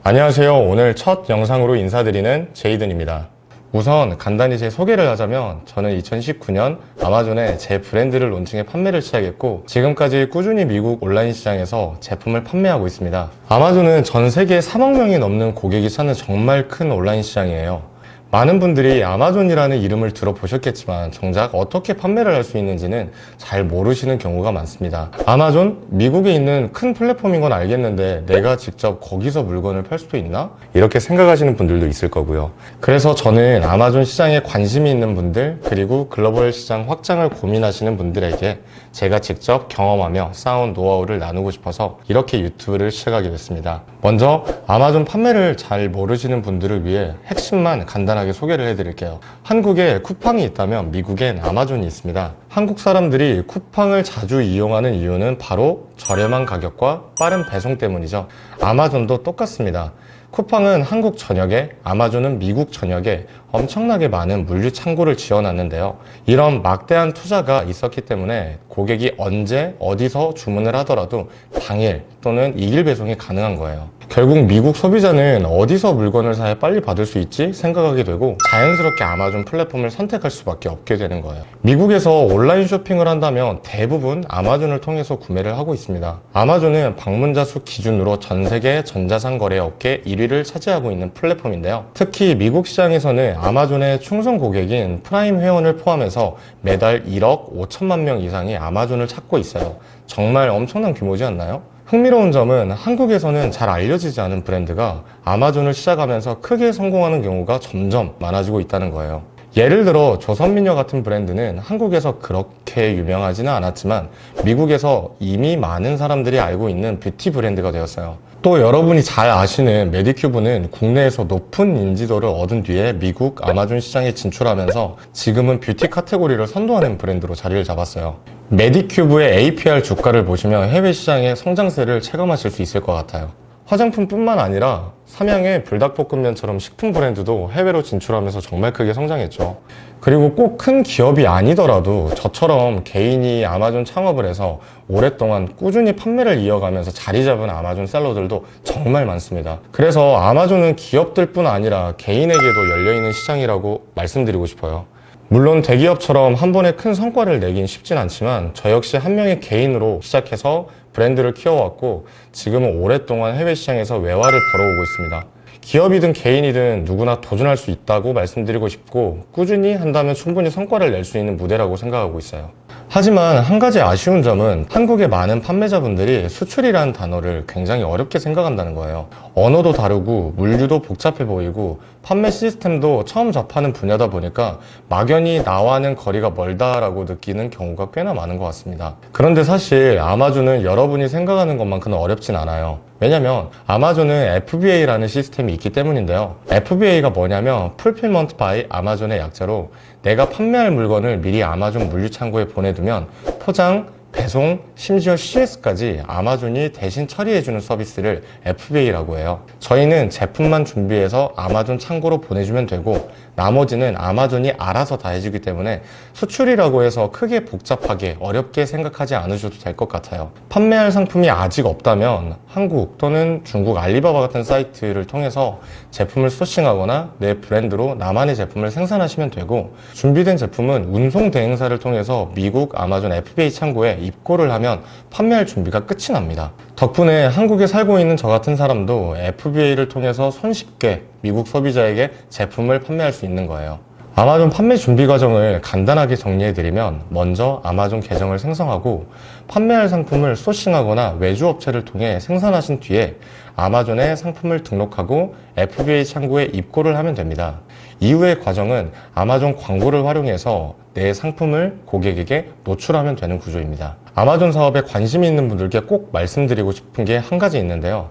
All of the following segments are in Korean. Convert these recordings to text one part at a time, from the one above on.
안녕하세요. 오늘 첫 영상으로 인사드리는 제이든입니다. 우선 간단히 제 소개를 하자면 저는 2019년 아마존에 제 브랜드를 론칭해 판매를 시작했고 지금까지 꾸준히 미국 온라인 시장에서 제품을 판매하고 있습니다. 아마존은 전 세계 3억 명이 넘는 고객이 찾는 정말 큰 온라인 시장이에요. 많은 분들이 아마존이라는 이름을 들어보셨겠지만 정작 어떻게 판매를 할 수 있는지는 잘 모르시는 경우가 많습니다. 아마존? 미국에 있는 큰 플랫폼인 건 알겠는데 내가 직접 거기서 물건을 팔 수도 있나? 이렇게 생각하시는 분들도 있을 거고요. 그래서 저는 아마존 시장에 관심이 있는 분들 그리고 글로벌 시장 확장을 고민하시는 분들에게 제가 직접 경험하며 쌓아온 노하우를 나누고 싶어서 이렇게 유튜브를 시작하게 됐습니다. 먼저 아마존 판매를 잘 모르시는 분들을 위해 핵심만 간단하게 소개를 해드릴게요. 한국에 쿠팡이 있다면 미국엔 아마존이 있습니다. 한국 사람들이 쿠팡을 자주 이용하는 이유는 바로 저렴한 가격과 빠른 배송 때문이죠. 아마존도 똑같습니다. 쿠팡은 한국 전역에, 아마존은 미국 전역에 엄청나게 많은 물류 창고를 지어놨는데요. 이런 막대한 투자가 있었기 때문에 고객이 언제, 어디서 주문을 하더라도 당일 또는 이길 배송이 가능한 거예요. 결국 미국 소비자는 어디서 물건을 사야 빨리 받을 수 있지 생각하게 되고 자연스럽게 아마존 플랫폼을 선택할 수밖에 없게 되는 거예요. 미국에서 온라인 쇼핑을 한다면 대부분 아마존을 통해서 구매를 하고 있습니다. 아마존은 방문자 수 기준으로 전 세계 전자상거래 업계 1위를 차지하고 있는 플랫폼인데요. 특히 미국 시장에서는 아마존의 충성 고객인 프라임 회원을 포함해서 매달 1억 5천만 명 이상이 아마존을 찾고 있어요. 정말 엄청난 규모지 않나요? 흥미로운 점은 한국에서는 잘 알려지지 않은 브랜드가 아마존을 시작하면서 크게 성공하는 경우가 점점 많아지고 있다는 거예요. 예를 들어 조선미녀 같은 브랜드는 한국에서 그렇게 유명하지는 않았지만 미국에서 이미 많은 사람들이 알고 있는 뷰티 브랜드가 되었어요. 또 여러분이 잘 아시는 메디큐브는 국내에서 높은 인지도를 얻은 뒤에 미국 아마존 시장에 진출하면서 지금은 뷰티 카테고리를 선도하는 브랜드로 자리를 잡았어요. 메디큐브의 APR 주가를 보시면 해외 시장의 성장세를 체감하실 수 있을 것 같아요. 화장품뿐만 아니라 삼양의 불닭볶음면처럼 식품 브랜드도 해외로 진출하면서 정말 크게 성장했죠. 그리고 꼭 큰 기업이 아니더라도 저처럼 개인이 아마존 창업을 해서 오랫동안 꾸준히 판매를 이어가면서 자리 잡은 아마존 셀러들도 정말 많습니다. 그래서 아마존은 기업들뿐 아니라 개인에게도 열려있는 시장이라고 말씀드리고 싶어요. 물론 대기업처럼 한 번에 큰 성과를 내긴 쉽진 않지만 저 역시 한 명의 개인으로 시작해서 브랜드를 키워왔고 지금은 오랫동안 해외 시장에서 외화를 벌어오고 있습니다. 기업이든 개인이든 누구나 도전할 수 있다고 말씀드리고 싶고 꾸준히 한다면 충분히 성과를 낼 수 있는 무대라고 생각하고 있어요. 하지만 한 가지 아쉬운 점은 한국의 많은 판매자분들이 수출이라는 단어를 굉장히 어렵게 생각한다는 거예요. 언어도 다르고 물류도 복잡해 보이고 판매 시스템도 처음 접하는 분야다 보니까 막연히 나와는 거리가 멀다라고 느끼는 경우가 꽤나 많은 것 같습니다. 그런데 사실 아마존은 여러분이 생각하는 것만큼은 어렵진 않아요. 왜냐면 아마존은 FBA라는 시스템이 있기 때문인데요. FBA가 뭐냐면 Fulfillment by 아마존의 약자로 내가 판매할 물건을 미리 아마존 물류창고에 보내두면 포장, 배송, 심지어 CS까지 아마존이 대신 처리해주는 서비스를 FBA라고 해요. 저희는 제품만 준비해서 아마존 창고로 보내주면 되고 나머지는 아마존이 알아서 다 해주기 때문에 수출이라고 해서 크게 복잡하게 어렵게 생각하지 않으셔도 될 것 같아요. 판매할 상품이 아직 없다면 한국 또는 중국 알리바바 같은 사이트를 통해서 제품을 소싱하거나 내 브랜드로 나만의 제품을 생산하시면 되고 준비된 제품은 운송 대행사를 통해서 미국 아마존 FBA 창고에 입고를 하면 판매할 준비가 끝이 납니다. 덕분에 한국에 살고 있는 저 같은 사람도 FBA를 통해서 손쉽게 미국 소비자에게 제품을 판매할 수 있는 거예요. 아마존 판매 준비 과정을 간단하게 정리해드리면 먼저 아마존 계정을 생성하고 판매할 상품을 소싱하거나 외주 업체를 통해 생산하신 뒤에 아마존에 상품을 등록하고 FBA 창구에 입고를 하면 됩니다. 이후의 과정은 아마존 광고를 활용해서 내 상품을 고객에게 노출하면 되는 구조입니다. 아마존 사업에 관심이 있는 분들께 꼭 말씀드리고 싶은 게 한 가지 있는데요.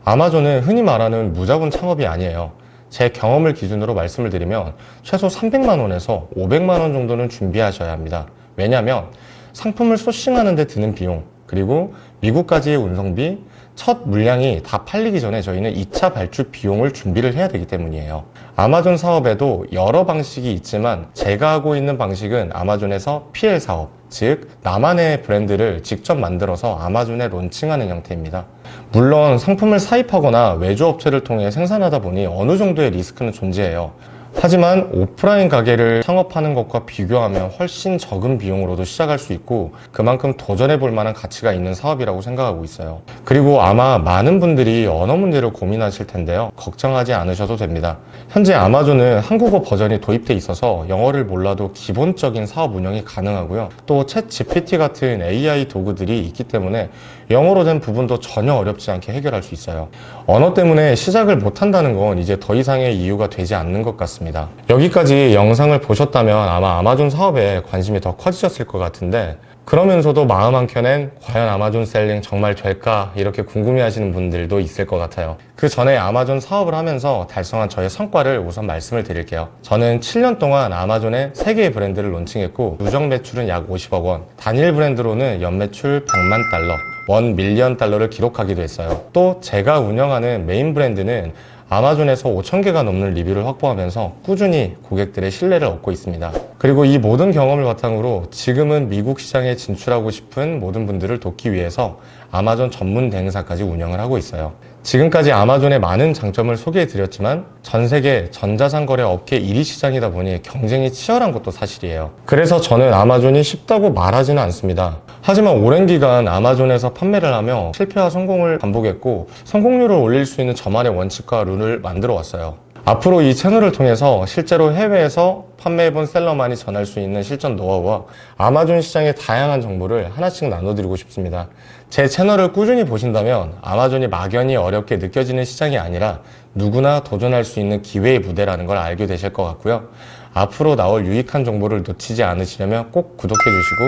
아마존은 흔히 말하는 무자본 창업이 아니에요. 제 경험을 기준으로 말씀을 드리면 최소 300만 원에서 500만 원 정도는 준비하셔야 합니다. 왜냐하면 상품을 소싱하는 데 드는 비용, 그리고 미국까지의 운송비, 첫 물량이 다 팔리기 전에 저희는 2차 발주 비용을 준비를 해야 되기 때문이에요. 아마존 사업에도 여러 방식이 있지만 제가 하고 있는 방식은 아마존에서 PL 사업, 즉 나만의 브랜드를 직접 만들어서 아마존에 론칭하는 형태입니다. 물론 상품을 사입하거나 외주업체를 통해 생산하다 보니 어느 정도의 리스크는 존재해요. 하지만 오프라인 가게를 창업하는 것과 비교하면 훨씬 적은 비용으로도 시작할 수 있고 그만큼 도전해 볼 만한 가치가 있는 사업이라고 생각하고 있어요. 그리고 아마 많은 분들이 언어 문제를 고민하실 텐데요. 걱정하지 않으셔도 됩니다. 현재 아마존은 한국어 버전이 도입돼 있어서 영어를 몰라도 기본적인 사업 운영이 가능하고요. 또 챗 GPT 같은 AI 도구들이 있기 때문에 영어로 된 부분도 전혀 어렵지 않게 해결할 수 있어요. 언어 때문에 시작을 못한다는 건 이제 더 이상의 이유가 되지 않는 것 같습니다. 여기까지 영상을 보셨다면 아마 아마존 사업에 관심이 더 커지셨을 것 같은데 그러면서도 마음 한켠엔 과연 아마존 셀링 정말 될까 이렇게 궁금해하시는 분들도 있을 것 같아요. 그 전에 아마존 사업을 하면서 달성한 저의 성과를 우선 말씀을 드릴게요. 저는 7년 동안 아마존에 3개의 브랜드를 론칭했고 누적 매출은 약 50억 원, 단일 브랜드로는 연매출 100만 달러, $1밀리언을 기록하기도 했어요. 또 제가 운영하는 메인 브랜드는 아마존에서 5,000개가 넘는 리뷰를 확보하면서 꾸준히 고객들의 신뢰를 얻고 있습니다. 그리고 이 모든 경험을 바탕으로 지금은 미국 시장에 진출하고 싶은 모든 분들을 돕기 위해서 아마존 전문 대행사까지 운영을 하고 있어요. 지금까지 아마존의 많은 장점을 소개해 드렸지만 전 세계 전자상거래 업계 1위 시장이다 보니 경쟁이 치열한 것도 사실이에요. 그래서 저는 아마존이 쉽다고 말하지는 않습니다. 하지만 오랜 기간 아마존에서 판매를 하며 실패와 성공을 반복했고 성공률을 올릴 수 있는 저만의 원칙과 룰을 만들어 왔어요. 앞으로 이 채널을 통해서 실제로 해외에서 판매해본 셀러만이 전할 수 있는 실전 노하우와 아마존 시장의 다양한 정보를 하나씩 나눠드리고 싶습니다. 제 채널을 꾸준히 보신다면 아마존이 막연히 어렵게 느껴지는 시장이 아니라 누구나 도전할 수 있는 기회의 무대라는 걸 알게 되실 것 같고요. 앞으로 나올 유익한 정보를 놓치지 않으시려면 꼭 구독해 주시고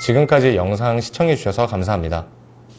지금까지 영상 시청해 주셔서 감사합니다.